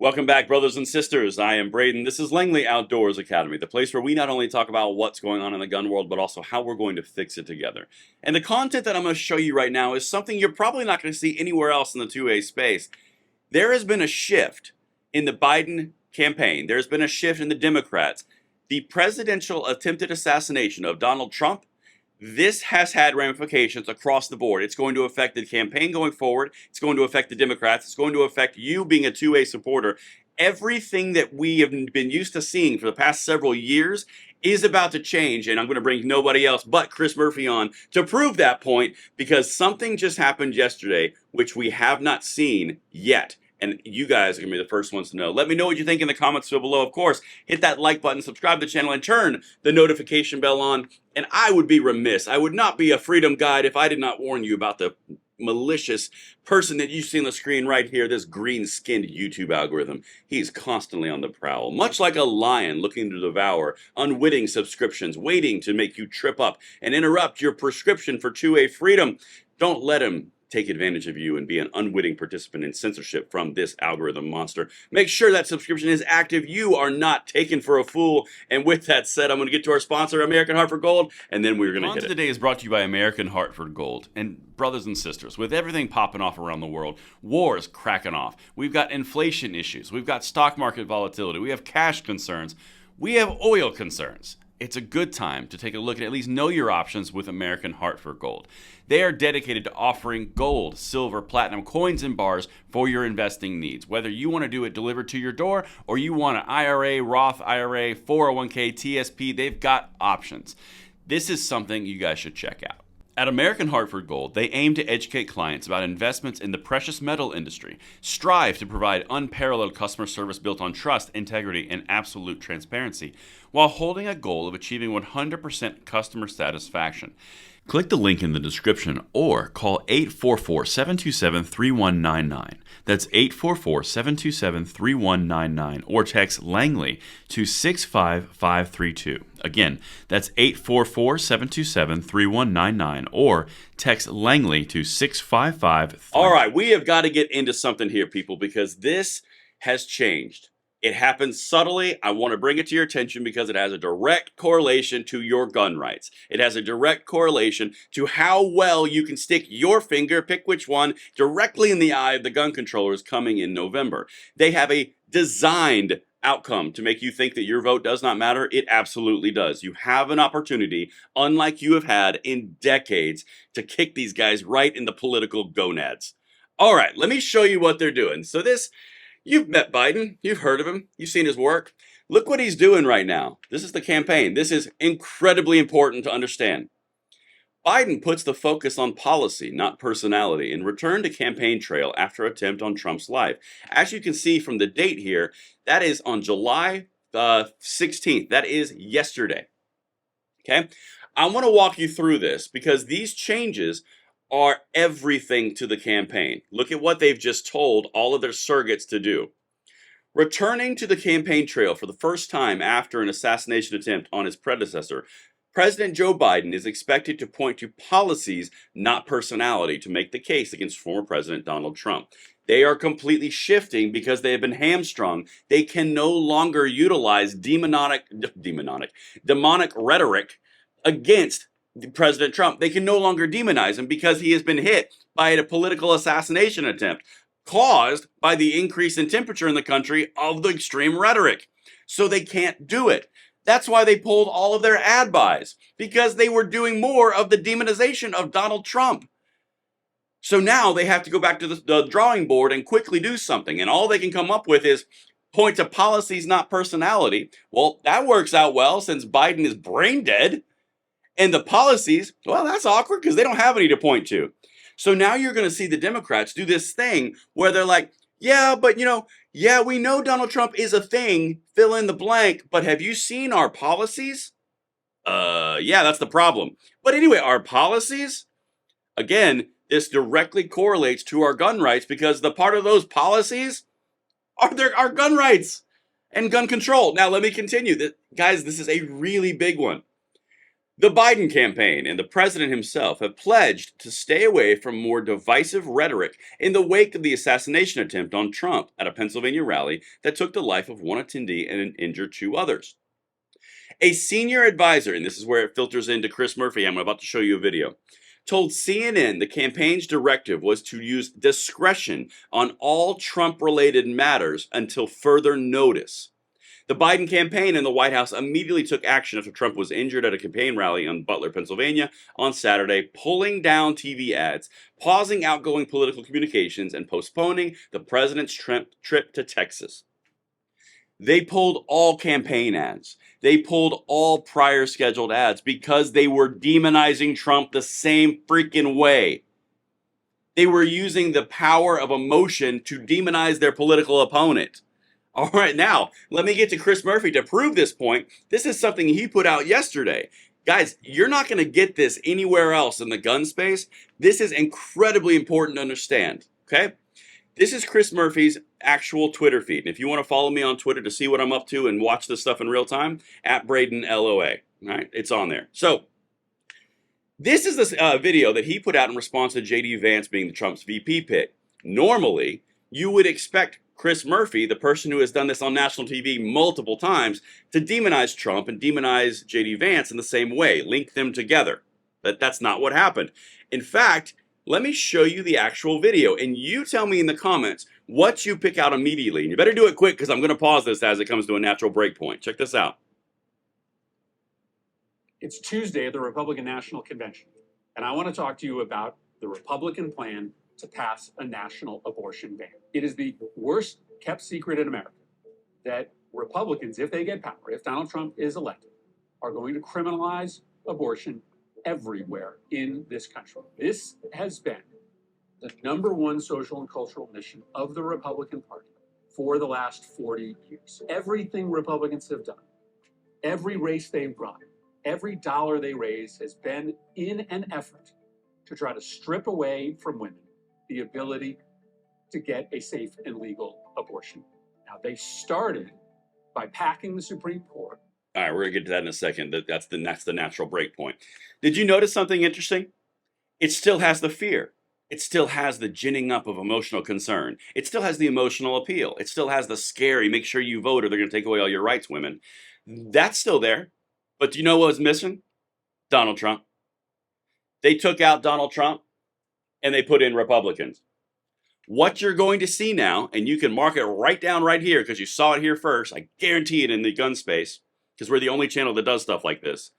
Welcome back, brothers and sisters. I am Braden. This is Langley Outdoors Academy, the place where we not only talk about what's going on in the gun world, but also how we're going to fix it together. And the content that I'm going to show you right now is something you're probably not going to see anywhere else in the 2A space. There has been a shift in the Biden campaign. There's been a shift in the Democrats. The presidential attempted assassination of Donald Trump, this has had ramifications across the board. It's going to affect the campaign going forward. It's going to affect the Democrats. It's going to affect you being a 2A supporter. Everything that we have been used to seeing for the past several years is about to change, and I'm going to bring nobody else but Chris Murphy on to prove that point, because something just happened yesterday which we have not seen yet. And you guys are going to be the first ones to know. Let me know what you think in the comments below. Of course, hit that like button, subscribe to the channel, and turn the notification bell on. And I would be remiss. I would not be a freedom guide if I did not warn you about the malicious person that you see on the screen right here, this green-skinned YouTube algorithm. He's constantly on the prowl, much like a lion looking to devour unwitting subscriptions, waiting to make you trip up and interrupt your prescription for 2A freedom. Don't let him take advantage of you and be an unwitting participant in censorship from this algorithm monster. Make sure that subscription is active. You are not taken for a fool. And with that said, I'm going to get to our sponsor, American Hartford Gold, and then we're going to hit it. Today is brought to you by American Hartford Gold. And brothers and sisters, with everything popping off around the world, wars cracking off, we've got inflation issues, we've got stock market volatility, we have cash concerns, we have oil concerns. It's a good time to take a look and at least know your options with American Hartford Gold. They are dedicated to offering gold, silver, platinum, coins, and bars for your investing needs. Whether you want to do it delivered to your door or you want an IRA, Roth IRA, 401k, TSP, they've got options. This is something you guys should check out. At American Hartford Gold, they aim to educate clients about investments in the precious metal industry, strive to provide unparalleled customer service built on trust, integrity, and absolute transparency, while holding a goal of achieving 100% customer satisfaction. Click the link in the description or call 844-727-3199. That's 844-727-3199, or text Langley to 65532. Again, that's 844-727-3199, or text Langley to 65532. All right, we have got to get into something here, people, because this has changed. It happens subtly. I want to bring it to your attention because it has a direct correlation to your gun rights. It has a direct correlation to how well you can stick your finger, pick which one, directly in the eye of the gun controllers coming in November. They have a designed outcome to make you think that your vote does not matter. It absolutely does. You have an opportunity, unlike you have had in decades, to kick these guys right in the political gonads. All right, let me show you what they're doing. So you've met Biden, you've heard of him, you've seen his work. Look what he's doing right now. This is the campaign. This is incredibly important to understand. Biden puts the focus on policy, not personality, and returned to campaign trail after attempt on Trump's life. As you can see from the date here, that is on July 16th. That is yesterday. Okay? I want to walk you through this because these changes are everything to the campaign. Look at what they've just told all of their surrogates to do. Returning to the campaign trail for the first time after an assassination attempt on his predecessor, President Joe Biden is expected to point to policies, not personality, to make the case against former President Donald Trump. They are completely shifting because they have been hamstrung. They can no longer utilize demonic rhetoric against President Trump. They can no longer demonize him because he has been hit by a political assassination attempt caused by the increase in temperature in the country of the extreme rhetoric. So they can't do it. That's why they pulled all of their ad buys, because they were doing more of the demonization of Donald Trump. So now they have to go back to the drawing board and quickly do something. And all they can come up with is point to policies, not personality. Well, that works out well since Biden is brain dead. And the policies, well, that's awkward because they don't have any to point to. So now you're going to see the Democrats do this thing where they're like, yeah, but yeah, we know Donald Trump is a thing, fill in the blank, but have you seen our policies? Yeah, that's the problem. But anyway, our policies, again, this directly correlates to our gun rights because the part of those policies are our gun rights and gun control. Now, let me continue. Guys, this is a really big one. The Biden campaign and the president himself have pledged to stay away from more divisive rhetoric in the wake of the assassination attempt on Trump at a Pennsylvania rally that took the life of one attendee and injured two others. A senior advisor, and this is where it filters into Chris Murphy, I'm about to show you a video, told CNN the campaign's directive was to use discretion on all Trump related matters until further notice. The Biden campaign and the White House immediately took action after Trump was injured at a campaign rally in Butler, Pennsylvania on Saturday, pulling down TV ads, pausing outgoing political communications, and postponing the president's trip to Texas. They pulled all campaign ads. They pulled all prior scheduled ads because they were demonizing Trump the same freaking way. They were using the power of emotion to demonize their political opponent. All right, now, let me get to Chris Murphy to prove this point. This is something he put out yesterday. Guys, you're not going to get this anywhere else in the gun space. This is incredibly important to understand, okay? This is Chris Murphy's actual Twitter feed. And if you want to follow me on Twitter to see what I'm up to and watch this stuff in real time, at Braden LOA, right? It's on there. So, this is this video that he put out in response to J.D. Vance being the Trump's VP pick. Normally, you would expect Chris Murphy, the person who has done this on national TV multiple times, to demonize Trump and demonize J.D. Vance in the same way, link them together. But that's not what happened. In fact, let me show you the actual video, and you tell me in the comments what you pick out immediately. And you better do it quick because I'm going to pause this as it comes to a natural break point. Check this out. It's Tuesday at the Republican National Convention, and I want to talk to you about the Republican plan to pass a national abortion ban. It is the worst kept secret in America that Republicans, if they get power, if Donald Trump is elected, are going to criminalize abortion everywhere in this country. This has been the number one social and cultural mission of the Republican Party for the last 40 years. Everything Republicans have done, every race they've run, every dollar they raise has been in an effort to try to strip away from women the ability to get a safe and legal abortion. Now, they started by packing the Supreme Court. All right, we're going to get to that in a second. That's the natural break point. Did you notice something interesting? It still has the fear. It still has the ginning up of emotional concern. It still has the emotional appeal. It still has the scary, make sure you vote or they're going to take away all your rights, women. That's still there. But do you know what was missing? Donald Trump. They took out Donald Trump and they put in Republicans. What you're going to see now, and you can mark it right down right here because you saw it here first, I guarantee it in the gun space, because we're the only channel that does stuff like this.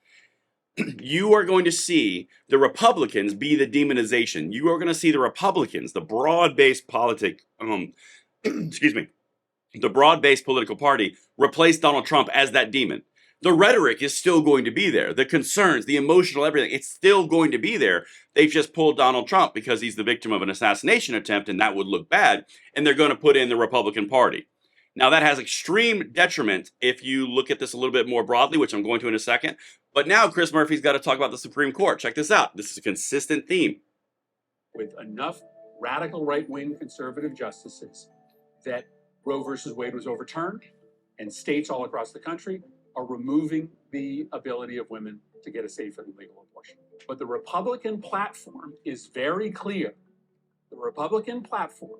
You are going to see the Republicans be the demonization. You are going to see the Republicans, the broad-based excuse me, the broad-based political party replace Donald Trump as that demon. The rhetoric is still going to be there. The concerns, the emotional everything, it's still going to be there. They've just pulled Donald Trump because he's the victim of an assassination attempt and that would look bad. And they're going to put in the Republican Party. Now, that has extreme detriment if you look at this a little bit more broadly, which I'm going to in a second. But now Chris Murphy's got to talk about the Supreme Court. Check this out. This is a consistent theme. With enough radical right-wing conservative justices that Roe versus Wade was overturned, and states all across the country are removing the ability of women to get a safe and legal abortion. But the Republican platform is very clear. The Republican platform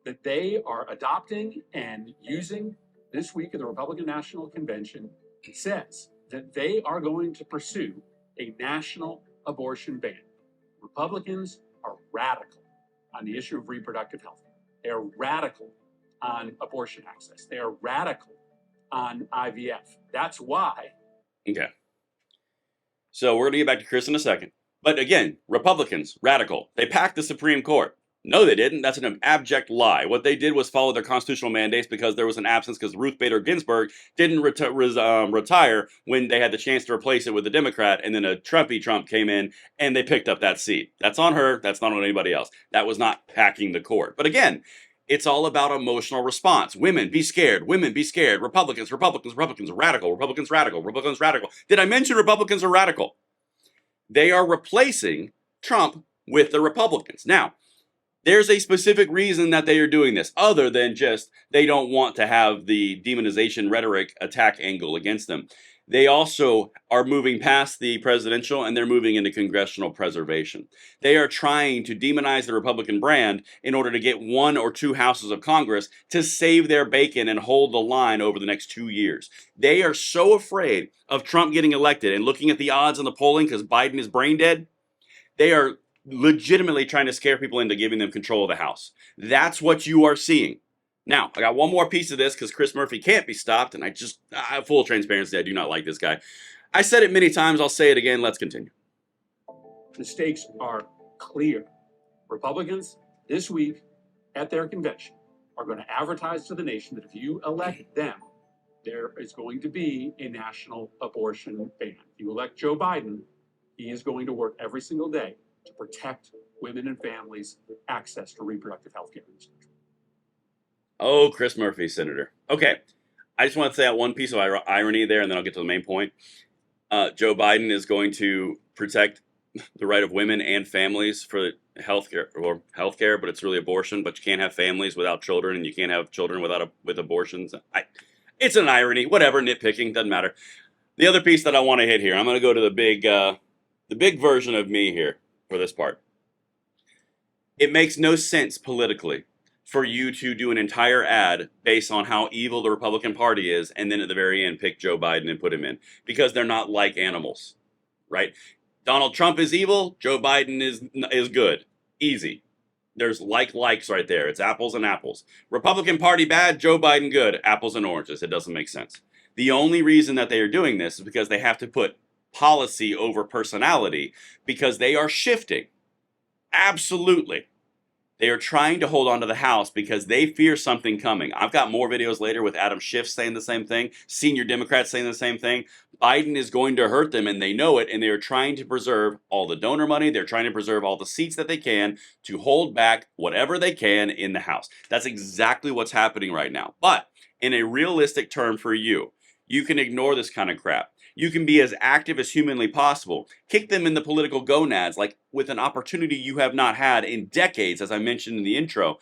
that they are adopting and using this week at the Republican National Convention says that they are going to pursue a national abortion ban. Republicans are radical on the issue of reproductive health. They are radical on abortion access. They are radical on IVF. That's why. Okay. So we're going to get back to Chris in a second. But again, Republicans, radical. They packed the Supreme Court. No, they didn't. That's an abject lie. What they did was follow their constitutional mandates because there was an absence because Ruth Bader Ginsburg didn't retire when they had the chance to replace it with a Democrat, and then a Trumpy Trump came in and they picked up that seat. That's on her. That's not on anybody else. That was not packing the court. But again, it's all about emotional response. Women, be scared. Women, be scared. Republicans, Republicans, Republicans, radical. Republicans, radical. Republicans, radical. Did I mention Republicans are radical? They are replacing Trump with the Republicans. Now, there's a specific reason that they are doing this, other than just they don't want to have the demonization rhetoric attack angle against them. They also are moving past the presidential and they're moving into congressional preservation. They are trying to demonize the Republican brand in order to get 1 or 2 houses of Congress to save their bacon and hold the line over the next 2 years. They are so afraid of Trump getting elected and looking at the odds in the polling because Biden is brain dead. They are legitimately trying to scare people into giving them control of the House. That's what you are seeing. Now, I got one more piece of this because Chris Murphy can't be stopped, and full transparency, I do not like this guy. I said it many times, I'll say it again, let's continue. The stakes are clear. Republicans this week at their convention are going to advertise to the nation that if you elect them, there is going to be a national abortion ban. If you elect Joe Biden, he is going to work every single day to protect women and families' access to reproductive health care in this country. Oh, Chris Murphy, Senator. Okay, I just want to say that one piece of irony there, and then I'll get to the main point. Joe Biden is going to protect the right of women and families for healthcare, but it's really abortion. But you can't have families without children, and you can't have children with abortions. It's an irony. Whatever, nitpicking doesn't matter. The other piece that I want to hit here, I'm going to go to the big version of me here for this part. It makes no sense politically for you to do an entire ad based on how evil the Republican Party is, and then at the very end pick Joe Biden and put him in, because they're not like animals, right? Donald Trump is evil, Joe Biden is good. Easy. There's likes right there. It's apples and apples. Republican Party bad, Joe Biden good. Apples and oranges. It doesn't make sense. The only reason that they are doing this is because they have to put policy over personality, because they are shifting. Absolutely. They are trying to hold on to the House because they fear something coming. I've got more videos later with Adam Schiff saying the same thing, senior Democrats saying the same thing. Biden is going to hurt them, and they know it, and they are trying to preserve all the donor money. They're trying to preserve all the seats that they can to hold back whatever they can in the House. That's exactly what's happening right now. But in a realistic term for you, you can ignore this kind of crap. You can be as active as humanly possible. Kick them in the political gonads, like with an opportunity you have not had in decades, as I mentioned in the intro.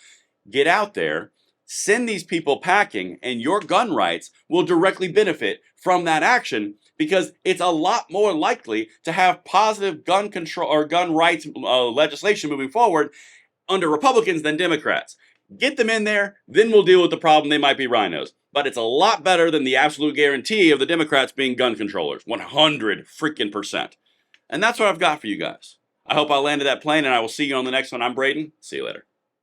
Get out there, send these people packing, and your gun rights will directly benefit from that action, because it's a lot more likely to have positive gun control or gun rights legislation moving forward under Republicans than Democrats. Get them in there, then we'll deal with the problem. They might be rhinos. But it's a lot better than the absolute guarantee of the Democrats being gun controllers. 100%. And that's what I've got for you guys. I hope I landed that plane, and I will see you on the next one. I'm Braden. See you later.